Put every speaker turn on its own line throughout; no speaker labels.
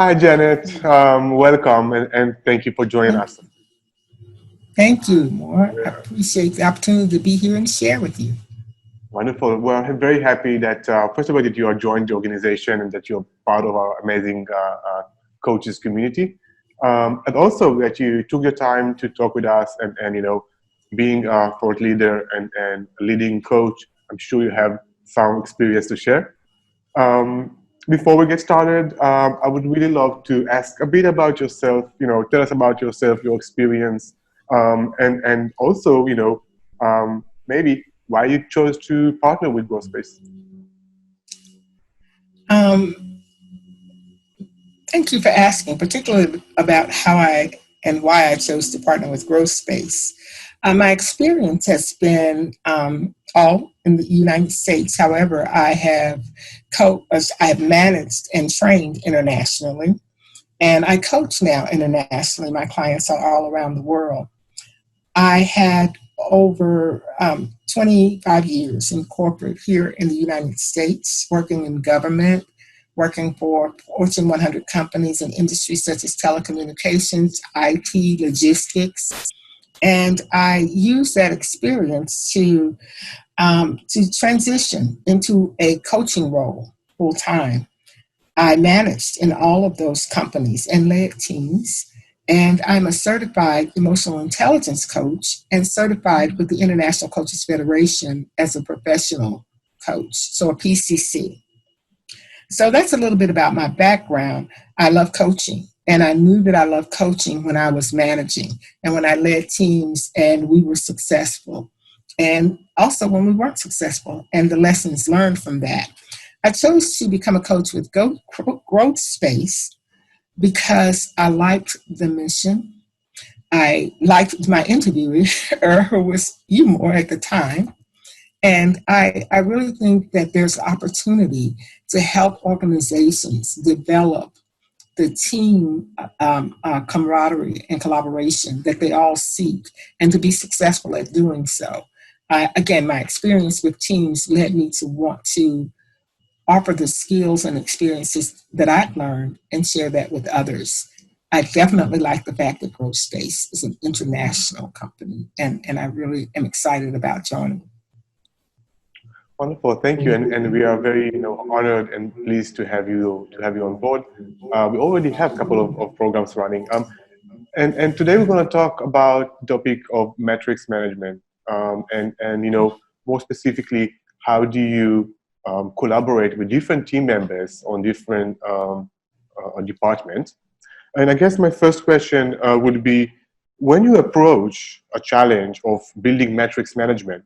Hi, Janet. Welcome and thank you for joining
Thank,
us.
thank you, Maor. I appreciate the opportunity to be here and share with you.
Wonderful. Well, I'm very happy that, first of all, that you are joined the organization and that you're part of our amazing coaches community. And also that you took your time to talk with us and being a thought leader and a leading coach, I'm sure you have some experience to share. Before we get started, I would really love to ask a bit about yourself. Tell us about yourself, your experience, and also, maybe why you chose to partner with GrowthSpace.
Um, Thank you for asking, particularly about how I and why I chose to partner with GrowthSpace. My experience has been all in the United States. However, I have managed and trained internationally, and I coach now internationally. My clients are all around the world. I had over 25 years in corporate here in the United States, working in government, working for Fortune 100 companies in industries such as telecommunications, IT, logistics. And I used that experience to transition into a coaching role full time. I managed in all of those companies and led teams. And I'm a certified emotional intelligence coach and certified with the International Coaches Federation as a professional coach, so a PCC. So that's a little bit about my background. I love coaching, and I knew that I loved coaching when I was managing and when I led teams and we were successful, and also when we weren't successful, and the lessons learned from that. I chose to become a coach with Growth Space because I liked the mission. I liked my interviewer, who was you more at the time. And I really think that there's opportunity to help organizations develop the team camaraderie and collaboration that they all seek and to be successful at doing so. Again, my experience with teams led me to want to offer the skills and experiences that I've learned and share that with others. I definitely like the fact that GrowthSpace is an international company, and I really am excited about joining.
Wonderful, thank you, and we are very honored and pleased to have you on board. We already have a couple of programs running, and today we're going to talk about the topic of metrics management, and more specifically, how do you collaborate with different team members on different departments. And I guess my first question would be, when you approach a challenge of building metrics management,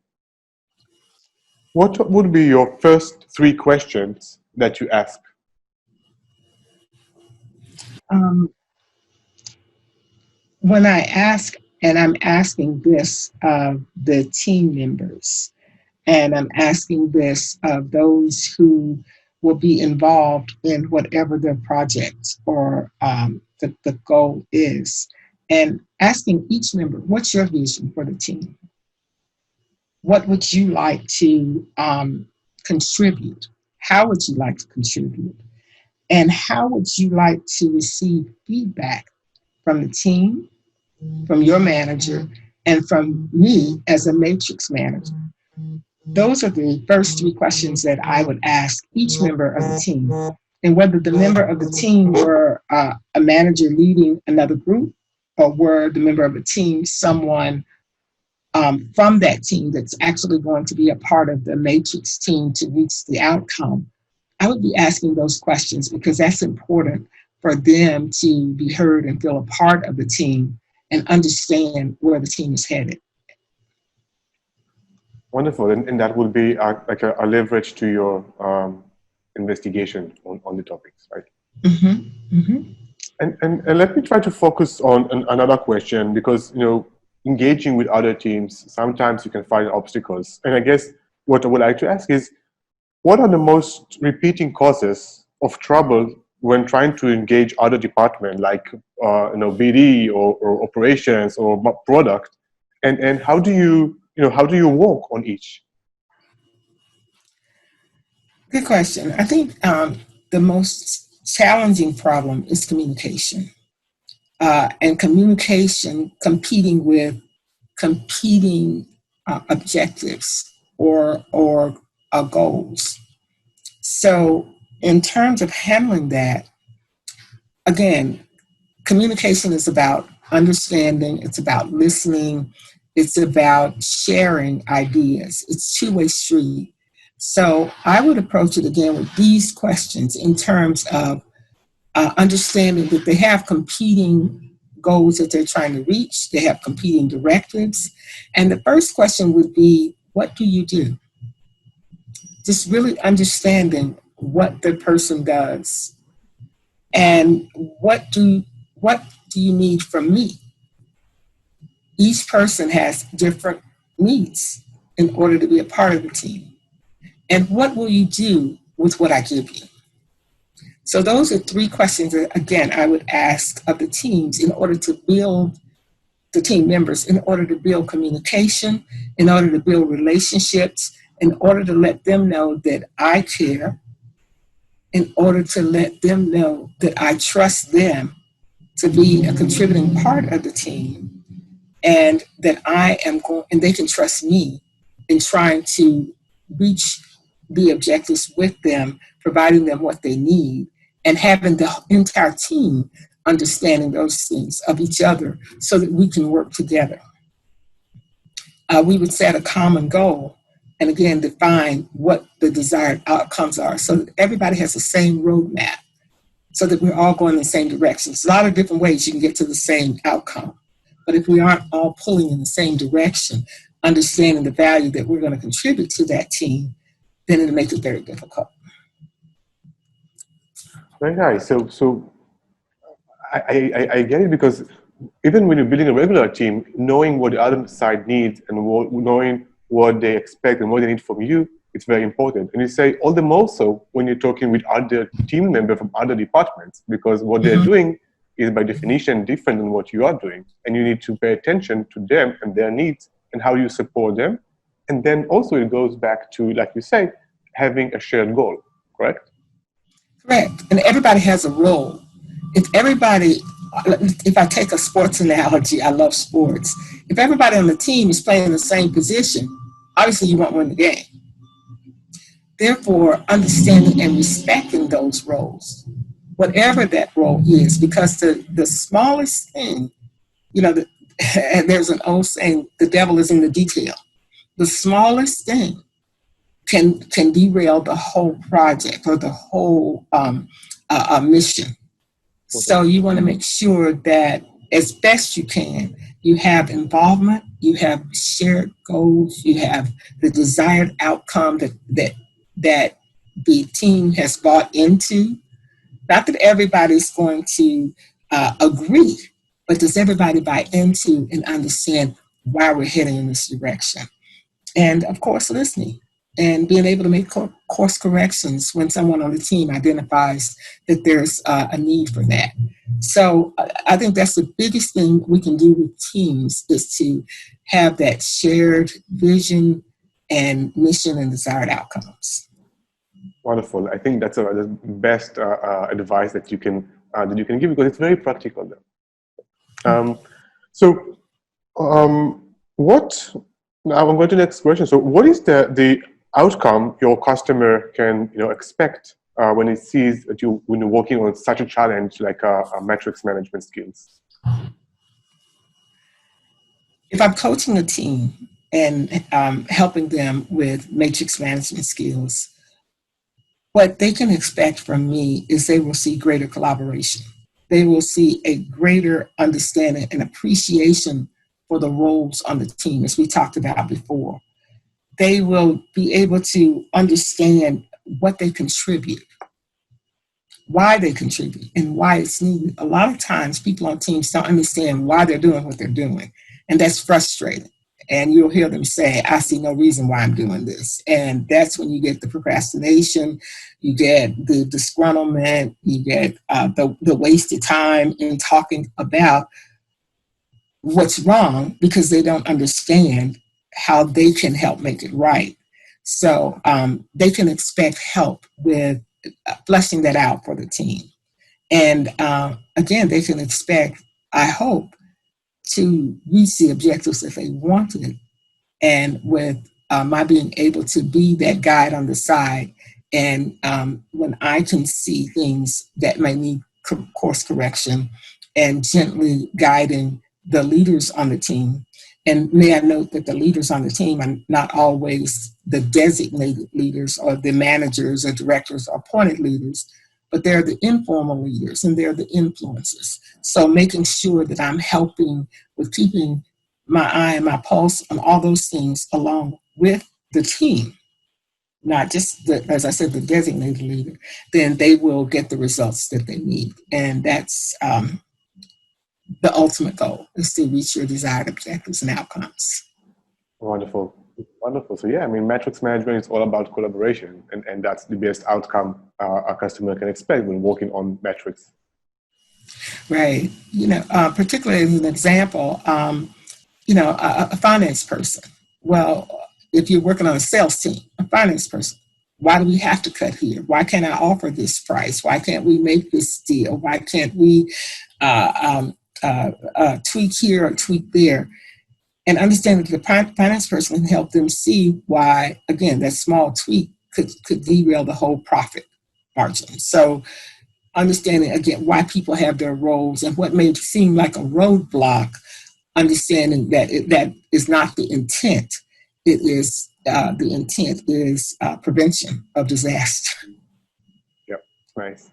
what would be your first three questions that you ask?
Um, when I ask, and I'm asking this of the team members, and I'm asking this of those who will be involved in whatever their project or the goal is, and asking each member, what's your vision for the team? What would you like to contribute? How would you like to contribute? And how would you like to receive feedback from the team, from your manager, and from me as a matrix manager? Those are the first three questions that I would ask each member of the team. And whether the member of the team were a manager leading another group, or were the member of a team someone from that team that's actually going to be a part of the matrix team to reach the outcome, I would be asking those questions because that's important for them to be heard and feel a part of the team and understand where the team is headed.
Wonderful, and that would be like a leverage to your investigation on the topics, right?
Mm-hmm. Mm-hmm.
And let me try to focus on another question, because engaging with other teams, sometimes you can find obstacles. And I guess what I would like to ask is, what are the most repeating causes of trouble when trying to engage other departments like BD or operations or product, and how do you work on each?
Good question. I think the most challenging problem is communication. And communication competing with competing objectives or goals. So in terms of handling that, again, communication is about understanding, it's about listening, it's about sharing ideas. It's two-way street. So I would approach it again with these questions in terms of understanding that they have competing goals that they're trying to reach, they have competing directives. And the first question would be, what do you do? Just really understanding what the person does and what do you need from me? Each person has different needs in order to be a part of the team. And what will you do with what I give you? So those are three questions that, again, I would ask of the teams in order to build the team members, in order to build communication, in order to build relationships, in order to let them know that I care, in order to let them know that I trust them to be a contributing part of the team, and that I am going, and they can trust me in trying to reach the objectives with them, providing them what they need, and having the entire team understanding those things of each other so that we can work together. We would set a common goal and again define what the desired outcomes are so that everybody has the same roadmap so that we're all going in the same direction. There's a lot of different ways you can get to the same outcome. But if we aren't all pulling in the same direction, understanding the value that we're going to contribute to that team, then it'll make it very difficult.
Very nice. So I get it, because even when you're building a regular team, knowing what the other side needs and knowing what they expect and what they need from you, it's very important. And you say all the more so when you're talking with other team members from other departments, because what they're doing is by definition different than what you are doing. And you need to pay attention to them and their needs and how you support them. And then also it goes back to, like you say, having a shared goal, correct?
Correct. And everybody has a role. If I take a sports analogy, I love sports. If everybody on the team is playing the same position, obviously you won't win the game. Therefore, understanding and respecting those roles, whatever that role is, because the smallest thing, and there's an old saying, the devil is in the detail. The smallest thing can derail the whole project or the whole mission. So you want to make sure that as best you can, you have involvement, you have shared goals, you have the desired outcome that the team has bought into. Not that everybody's going to agree, but does everybody buy into and understand why we're heading in this direction? And of course, listening and being able to make course corrections when someone on the team identifies that there's a need for that. So I think that's the biggest thing we can do with teams, is to have that shared vision and mission and desired outcomes.
Wonderful. I think that's the best advice that you can give, because it's very practical. Now I'm going to the next question. So what is the outcome your customer can expect when it sees that when you're working on such a challenge like metrics management skills?
If I'm coaching a team and helping them with matrix management skills, what they can expect from me is they will see greater collaboration. They will see a greater understanding and appreciation for the roles on the team, as we talked about before. They will be able to understand what they contribute, why they contribute, and why it's needed. A lot of times people on teams don't understand why they're doing what they're doing, and that's frustrating. And you'll hear them say, I see no reason why I'm doing this. And that's when you get the procrastination, you get the disgruntlement, you get the wasted time in talking about what's wrong, because they don't understand how they can help make it right. So they can expect help with fleshing that out for the team. And again, they can expect, I hope, to reach the objectives that they wanted. And with my being able to be that guide on the side, and when I can see things that may need course correction, and gently guiding the leaders on the team. And may I note that the leaders on the team are not always the designated leaders or the managers or directors or appointed leaders, but they're the informal leaders and they're the influencers. So making sure that I'm helping with keeping my eye and my pulse on all those things along with the team, not just the, as I said, the designated leader, then they will get the results that they need. And that's the ultimate goal, is to reach your desired objectives and outcomes.
Wonderful. Wonderful. So yeah, I mean, metrics management is all about collaboration, and that's the best outcome a customer can expect when working on metrics.
Right. Particularly as an example, a finance person. Well, if you're working on a sales team, a finance person, why do we have to cut here? Why can't I offer this price? Why can't we make this deal? Why can't we tweak here or tweak there? And understand that the finance person can help them see why, again, that small tweak could derail the whole profit margin. So understanding, again, why people have their roles and what may seem like a roadblock, understanding that that is not the intent. It is the intent is prevention of disaster.
Yeah, nice.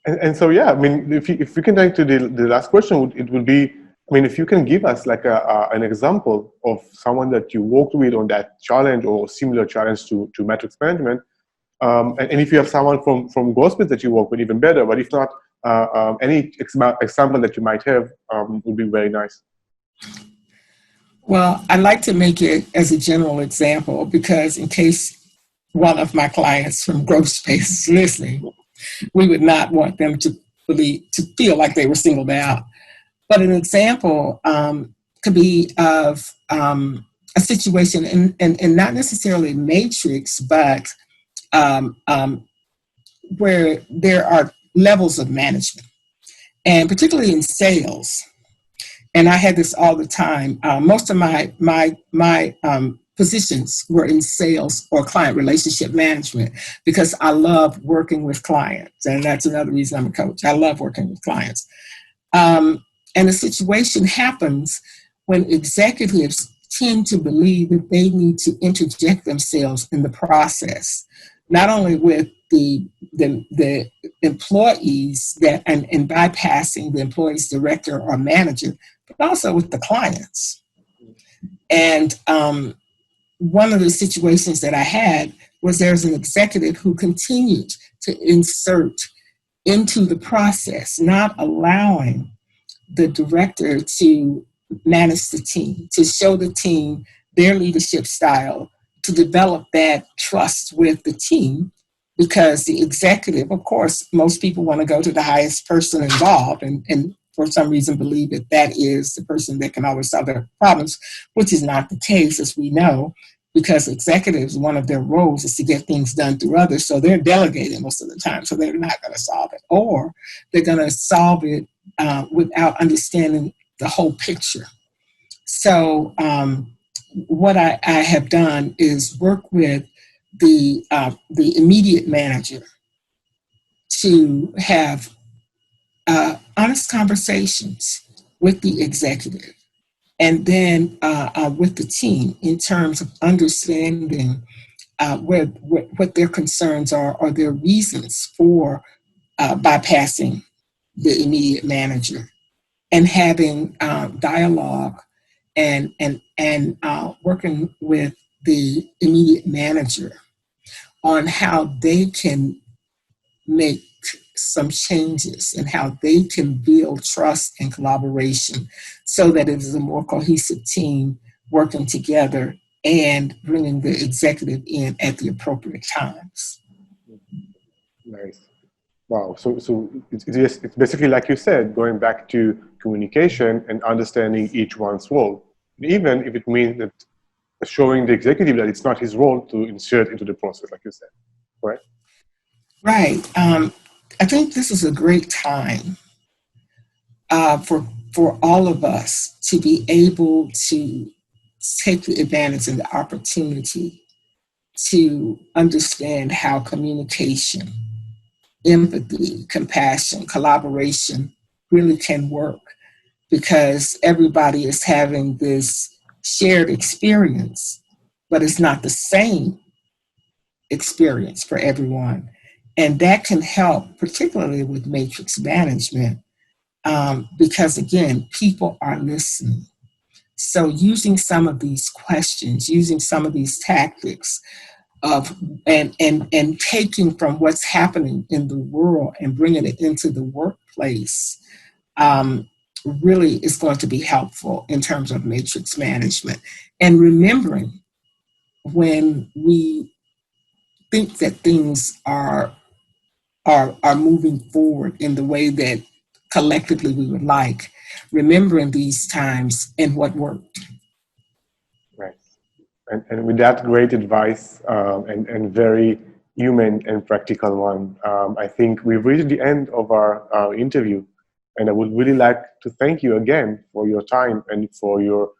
And so, yeah, I mean, if we can take to the last question, it would be, I mean, if you can give us like an example of someone that you worked with on that challenge or similar challenge to metrics management, and if you have someone from GrowthSpace that you work with, even better. But if not, any example that you might have would be very nice.
Well, I like to make it as a general example because in case one of my clients from GrowthSpace is listening, we would not want them to feel like they were singled out. But an example could be of a situation, and not necessarily matrix, but where there are levels of management, and particularly in sales. And I had this all the time. Most of my positions were in sales or client relationship management because I love working with clients, and that's another reason I'm a coach. I love working with clients. And the situation happens when executives tend to believe that they need to interject themselves in the process, not only with the employees and bypassing the employee's director or manager, but also with the clients. And one of the situations that I had was there's an executive who continued to insert into the process, not allowing the director to manage the team, to show the team their leadership style, to develop that trust with the team, because the executive, of course, most people want to go to the highest person involved and for some reason believe that that is the person that can always solve their problems, which is not the case, as we know, because executives, one of their roles is to get things done through others, so they're delegating most of the time, so they're not going to solve it, or they're going to solve it without understanding the whole picture. So what I have done is work with the immediate manager to have honest conversations with the executive, and then with the team in terms of understanding what their concerns are or their reasons for bypassing the immediate manager, and having dialogue and working with the immediate manager on how they can make some changes and how they can build trust and collaboration so that it is a more cohesive team working together and bringing the executive in at the appropriate times.
Nice. Wow. So it's basically, like you said, going back to communication and understanding each one's role, even if it means that showing the executive that it's not his role to insert into the process, like you said, right?
Right. I think this is a great time for all of us to be able to take the advantage and the opportunity to understand how communication, empathy, compassion, collaboration really can work, because everybody is having this shared experience, but it's not the same experience for everyone. And that can help, particularly with matrix management, because again, people are listening. So using some of these questions, using some of these tactics of and taking from what's happening in the world and bringing it into the workplace, um, really is going to be helpful in terms of matrix management. And remembering, when we think that things are moving forward in the way that collectively we would like, remembering these times and what worked.
Right. And with that great advice, and very human and practical one, I think we've reached the end of our interview. And I would really like to thank you again for your time and for your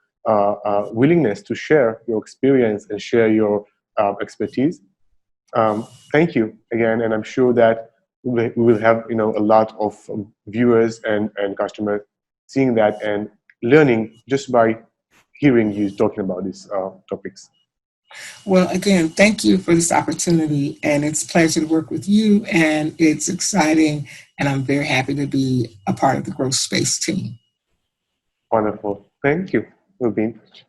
willingness to share your experience and share your expertise. Thank you again, and I'm sure that we will have a lot of viewers and customers seeing that and learning just by hearing you talking about these topics.
Well, again, thank you for this opportunity, and it's a pleasure to work with you, and it's exciting, and I'm very happy to be a part of the GrowthSpace team.
Wonderful. Thank you. We'll be in touch.